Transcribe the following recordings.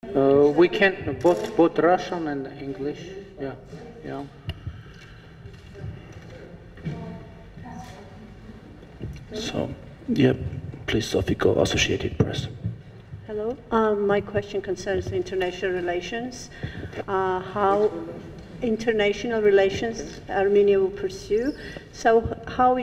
We can both Russian and English. Yeah, yeah. So, yeah, please, Sophie, go, Associated Press. Hello. My question concerns international relations. How international relations Armenia will pursue. So how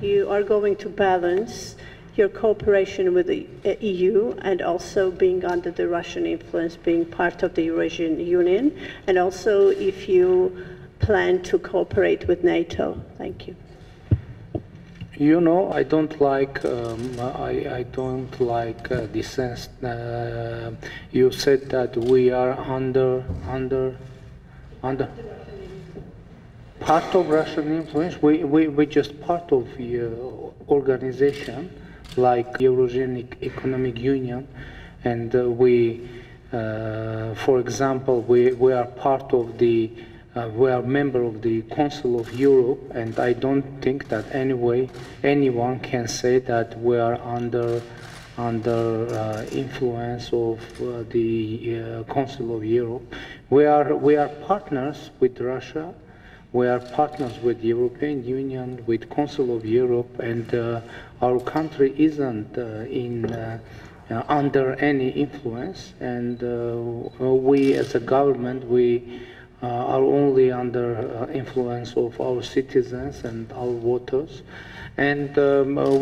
you are going to balance your cooperation with the EU and also being under the Russian influence, being part of the Eurasian Union, and also if you plan to cooperate with NATO. Thank you. You know, I don't like I don't like the sense. You said that we are under part of Russian influence. We just part of the organization like Eurasian Economic Union, and we, for example, we are part of the. We are member of the Council of Europe, and I don't think that anyone can say that we are under influence of the Council of Europe. We are partners with Russia. We are partners with the European Union, with Council of Europe, and our country isn't under any influence. And we, as a government, we are only under influence of our citizens and our voters, and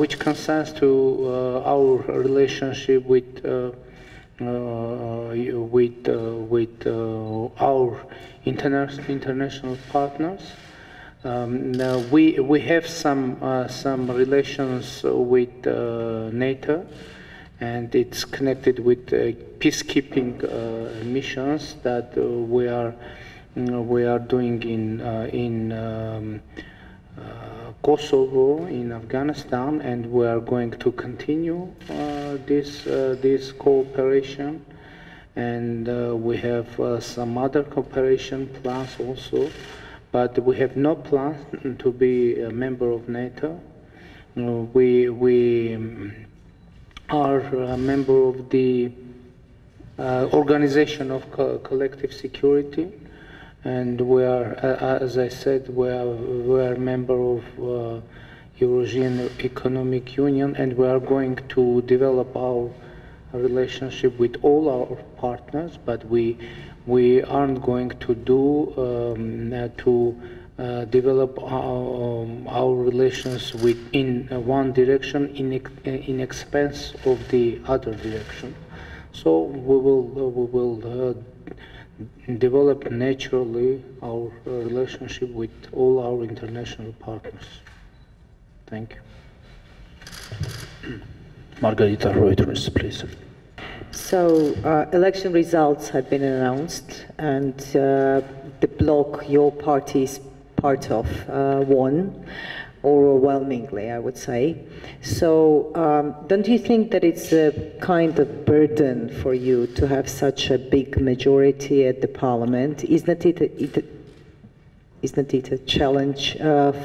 which concerns to our relationship with our international partners. We have some relations with NATO, and it's connected with peacekeeping missions that we are doing in Kosovo, in Afghanistan, and we are going to continue this cooperation. And we have some other cooperation plans also, but we have no plans to be a member of NATO. We are a member of the Organization of Collective Security, and we are, as I said, we are a member of Eurasian Economic Union, and we are going to develop our relationship with all our partners, but we aren't going to develop our relations in one direction in expense of the other direction. So we will develop naturally our relationship with all our international partners. Thank you. Margarita Reuters, please. So election results have been announced, and the bloc your party is part of won overwhelmingly, I would say. So don't you think that it's a kind of burden for you to have such a big majority at the parliament? Isn't it a challenge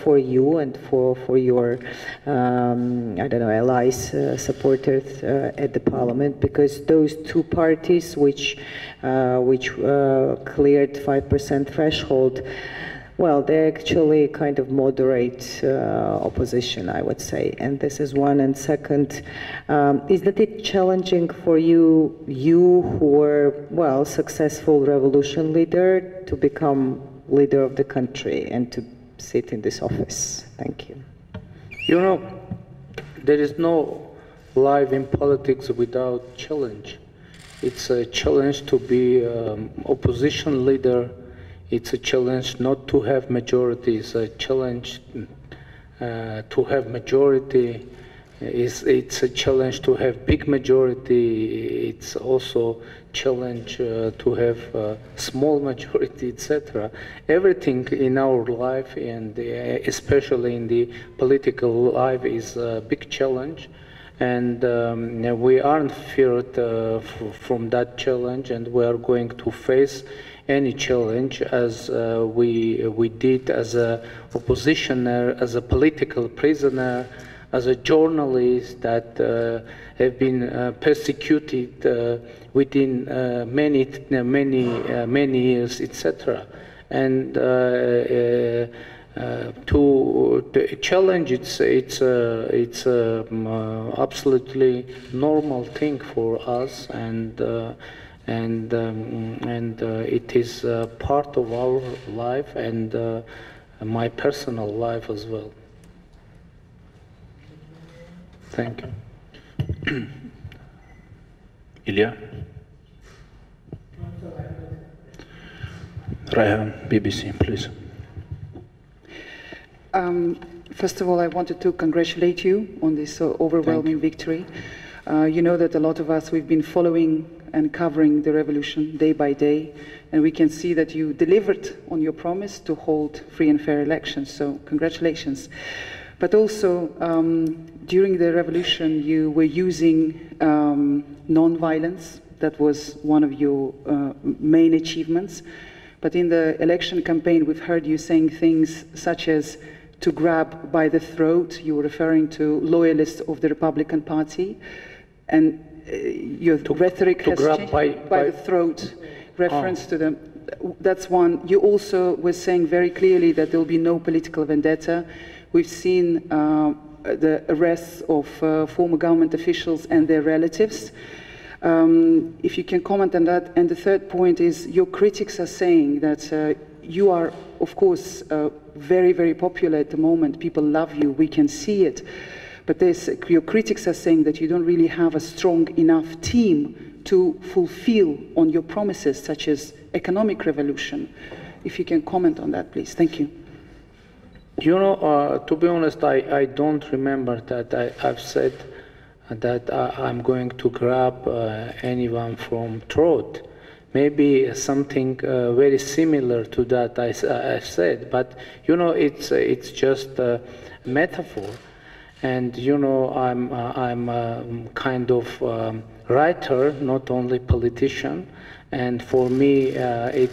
for you and for your, I don't know, allies, supporters at the parliament? Because those two parties which cleared 5% threshold, well, they're actually kind of moderate opposition, I would say. And this is one. And second, isn't it challenging for you who were, well, successful revolution leader, to become leader of the country and to sit in this office? Thank you. You know, there is no life in politics without challenge. It's a challenge to be opposition leader. It's a challenge not to have majority. It's a challenge to have majority. It's a challenge to have big majority. It's also challenge to have small majority, etc. Everything in our life, and especially in the political life, is a big challenge, and we aren't feared from that challenge, and we are going to face any challenge as we did as a oppositioner, as a political prisoner, as a journalist that have been persecuted within many years, etc. And to challenge, it's absolutely normal thing for us, and it is part of our life and my personal life as well. Thank you. Ilya? Raya, BBC, please. First of all, I wanted to congratulate you on this overwhelming victory. You know that a lot of us, we've been following and covering the revolution day by day, and we can see that you delivered on your promise to hold free and fair elections, so congratulations. But also, during the revolution, you were using non-violence. That was one of your main achievements. But in the election campaign, we've heard you saying things such as to grab by the throat. You were referring to loyalists of the Republican Party. And your rhetoric has changed by the throat, reference to them. That's one. You also were saying very clearly that there will be no political vendetta. We've seen the arrests of former government officials and their relatives. If you can comment on that. And the third point is your critics are saying that you are, of course, very, very popular at the moment. People love you. We can see it. But your critics are saying that you don't really have a strong enough team to fulfill on your promises, such as economic revolution. If you can comment on that, please. Thank you. You know, to be honest, I don't remember that I've said that I'm going to grab anyone from throat. Maybe something very similar to that I said, but you know, it's just a metaphor. And you know, I'm kind of writer, not only politician. And for me, I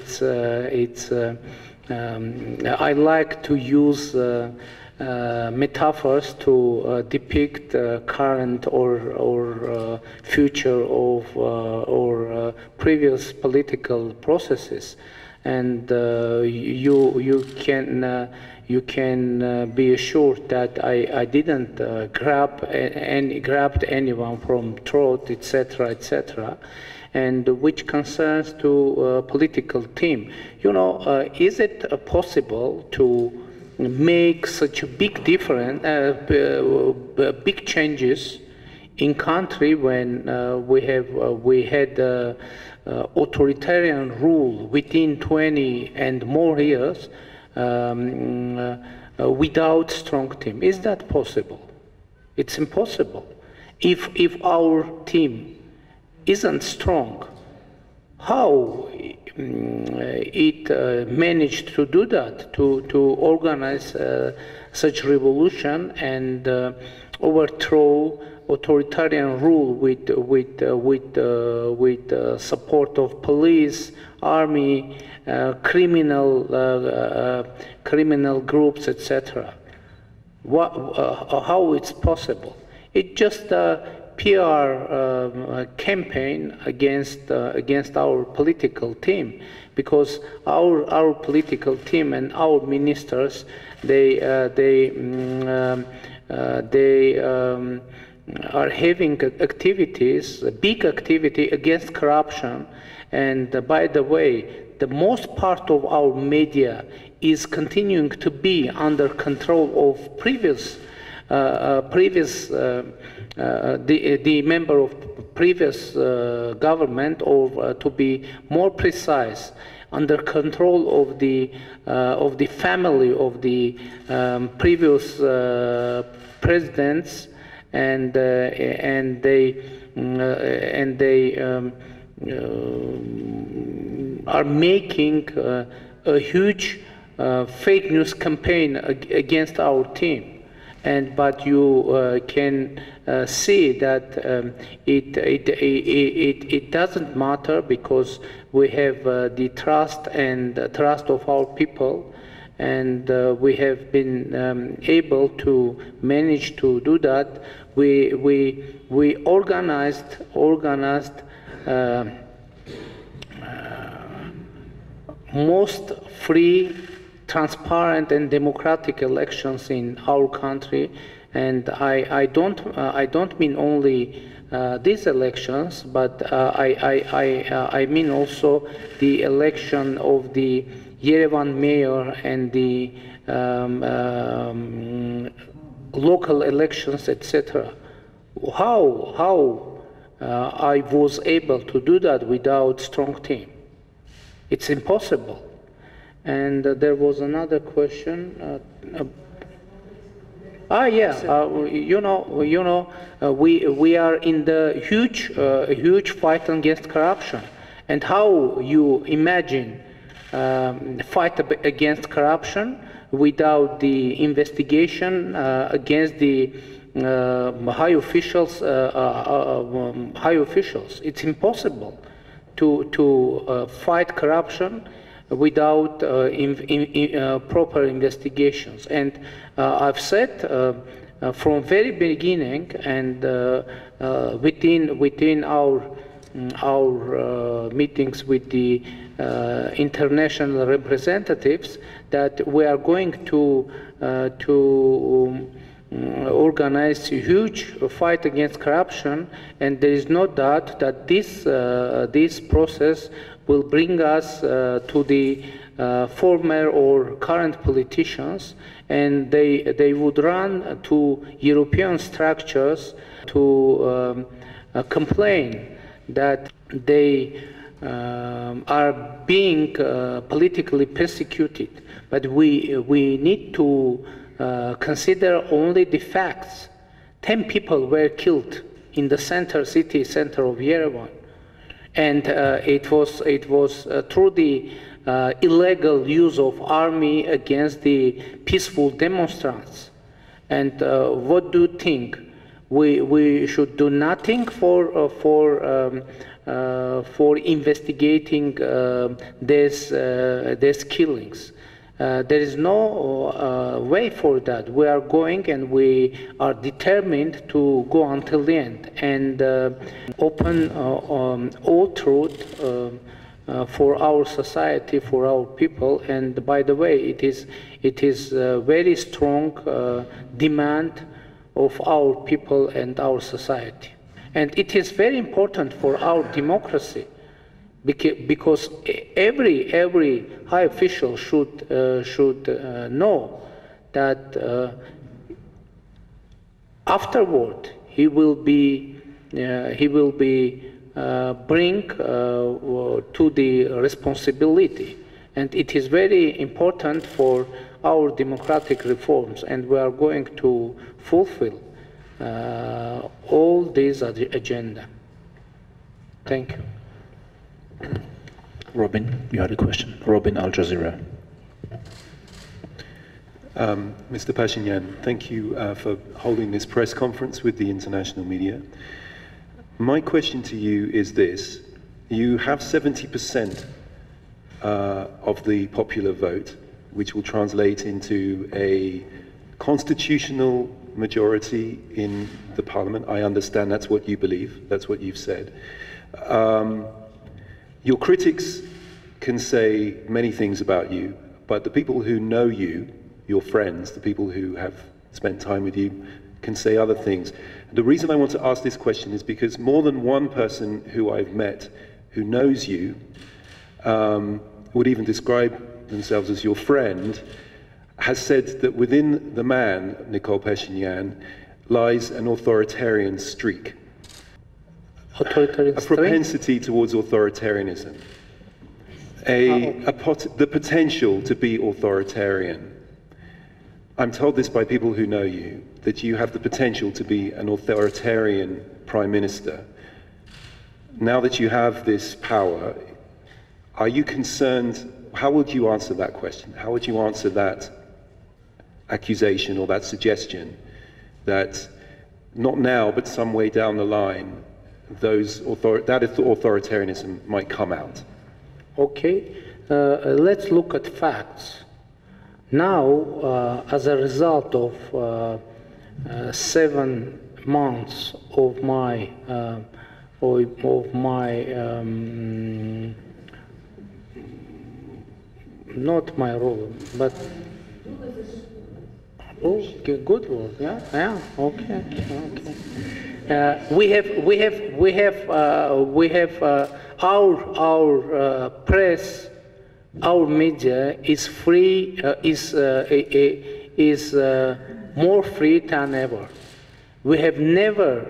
like to use metaphors to depict current or future of or previous political processes, and you can be assured that I didn't grabbed anyone from throat, etc., etc. And which concerns to political team. You know, is it possible to make such a big difference, big changes in country when we had authoritarian rule within 20 and more years without strong team? Is that possible? It's impossible. If our team isn't strong, how it managed to do that, to organize such revolution and overthrow authoritarian rule with support of police, army, criminal groups, etc. How it's possible? It just PR campaign against our political team, because our political team and our ministers they are having activities, a big activity against corruption. And by the way, the most part of our media is continuing to be under control of previous the member of previous government, or to be more precise, under control of the family of the previous presidents, and they are making a huge fake news campaign against our team. But you can see that it doesn't matter, because we have the trust of our people, and we have been able to manage to do that. We organized most free, transparent, and democratic elections in our country, and I don't mean only these elections, but I mean also the election of the Yerevan mayor and the local elections, etc. How I was able to do that without strong team? It's impossible. And there was another question. We are in the huge fight against corruption. And how you imagine fight against corruption without the investigation against the high officials? It's impossible to fight corruption without proper investigations. And I've said from very beginning, and within our meetings with the international representatives, that we are going to organize a huge fight against corruption, and there is no doubt that this process will bring us to the former or current politicians, and they would run to European structures to complain that they are being politically persecuted. But we need to consider only the facts. 10 people were killed in the center of Yerevan, and it was through the illegal use of army against the peaceful demonstrants. And what do you think? We should do nothing for investigating these killings. There is no way for that. We are going, and we are determined to go until the end and open all truth for our society, for our people. And by the way, it is a very strong demand of our people and our society. And it is very important for our democracy, because every high official should know that afterward he will be bring to the responsibility, and it is very important for our democratic reforms, and we are going to fulfill all this agenda. Thank you. Robin, you had a question. Robin, Al Jazeera. Mr. Phashinian, thank you for holding this press conference with the international media. My question to you is this. You have 70% of the popular vote, which will translate into a constitutional majority in the parliament. I understand that's what you believe, that's what you've said. Your critics can say many things about you, but the people who know you, your friends, the people who have spent time with you, can say other things. The reason I want to ask this question is because more than one person who I've met who knows you would even describe themselves as your friend, has said that within the man, Nicole Phashinian, lies an authoritarian streak. A propensity towards authoritarianism, the potential to be authoritarian. I'm told this by people who know you, that you have the potential to be an authoritarian prime minister. Now that you have this power, are you concerned? How would you answer that question? How would you answer that accusation or that suggestion that not now, but some way down the line, that authoritarianism might come out? Okay, let's look at facts. Now, as a result of 7 months of my not my role, but good word, yeah, okay. We have our press, our media is free, is more free than ever. We have never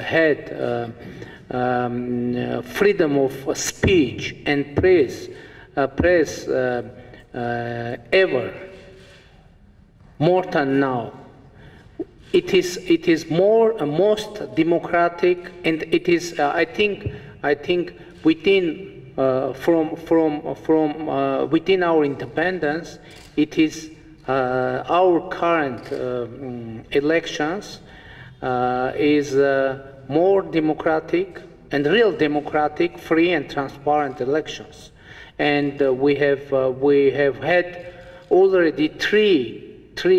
had freedom of speech and press ever more than now. It is most democratic, and it is I think within within our independence, it is our current elections is more democratic and real democratic, free and transparent elections, and we have had already three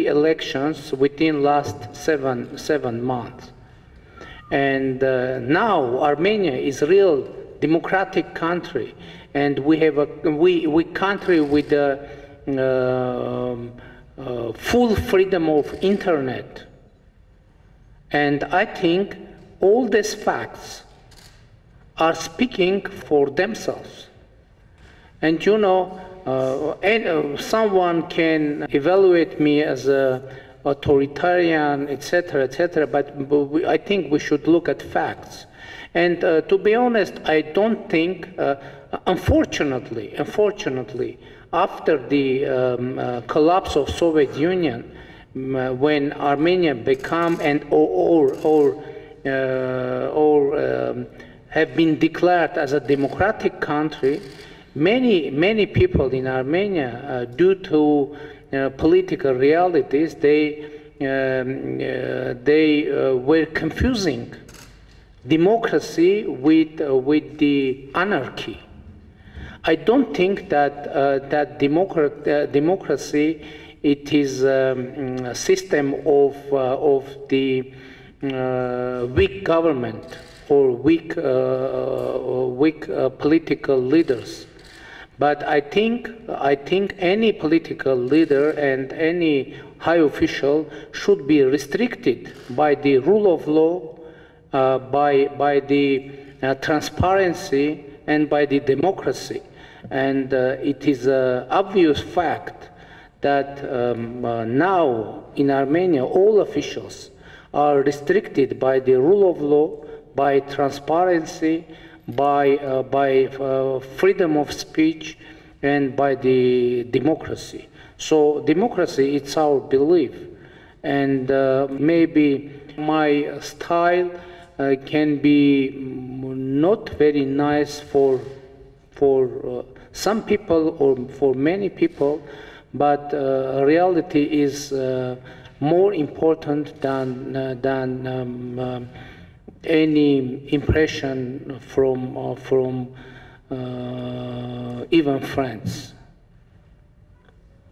elections within last seven months, and now Armenia is a real democratic country, and we have we country with full freedom of internet, and I think all these facts are speaking for themselves. And you know, someone can evaluate me as a authoritarian, etc., but I think we should look at facts. And to be honest, I don't think, unfortunately, after the collapse of Soviet Union, when Armenia became have been declared as a democratic country, many people in Armenia, due to political realities, they were confusing democracy with the anarchy. I don't think that democracy it is a system of the weak government or weak political leaders. But I think any political leader and any high official should be restricted by the rule of law, by the transparency, and by the democracy. And it is an obvious fact that now in Armenia all officials are restricted by the rule of law, by transparency, by freedom of speech, and by the democracy. So democracy, it's our belief, and maybe my style can be not very nice for some people or for many people, but reality is more important than any impression from even friends.